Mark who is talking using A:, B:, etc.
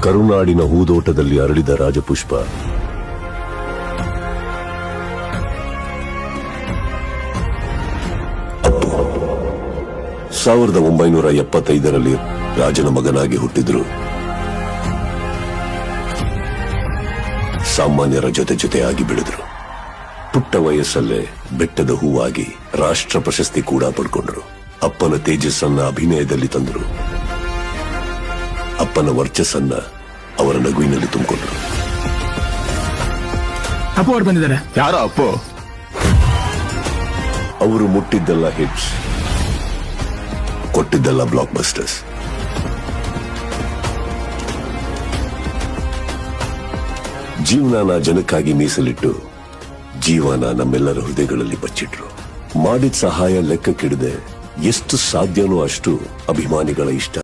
A: ಕರುನಾಡಿನ ಹೂದೋಟದಲ್ಲಿ ಅರಳಿದ ರಾಜಪುಷ್ಪ. 1975ರಲ್ಲಿ ರಾಜನ ಮಗನಾಗಿ ಹುಟ್ಟಿದ್ರು. ಸಾಮಾನ್ಯರ ಜೊತೆಯಾಗಿ ಬೆಳೆದ್ರು. ಪುಟ್ಟ ವಯಸ್ಸಲ್ಲೇ ಬೆಟ್ಟದ ಹೂವಾಗಿ ರಾಷ್ಟ್ರ ಪ್ರಶಸ್ತಿ ಕೂಡ ಪಡ್ಕೊಂಡ್ರು. ಅಪ್ಪನ ತೇಜಸ್ಸನ್ನ ಅಭಿನಯದಲ್ಲಿ ತಂದ್ರು. ಅಪ್ಪನ ವರ್ಚಸ್ಸನ್ನ ಅವರ ನಗುವಿನಲ್ಲಿ ತುಂಬಿಕೊಂಡ್ರು.
B: ಅಪ್ಪು ಅವ್ರು ಬಂದಿದ್ದಾರೆ.
C: ಯಾರೋ ಅಪ್ಪು?
A: ಅವರು ಮುಟ್ಟಿದ್ದೆಲ್ಲ ಹಿಟ್ಸ್, ಕೊಟ್ಟಿದ್ದೆಲ್ಲ ಬ್ಲಾಕ್ ಬಸ್ಟರ್ಸ್. ಜೀವನ ಜನಕ್ಕಾಗಿ ಮೀಸಲಿಟ್ಟು ಜೀವನ ನಮ್ಮೆಲ್ಲರ ಹೃದಯಗಳಲ್ಲಿ ಬಚ್ಚಿಟ್ರು. ಮಾಡಿದ ಸಹಾಯ ಲೆಕ್ಕಕ್ಕಿಡದೆ ಎಷ್ಟು ಸಾಧ್ಯನೋ ಅಷ್ಟು ಅಭಿಮಾನಿಗಳ ಇಷ್ಟ.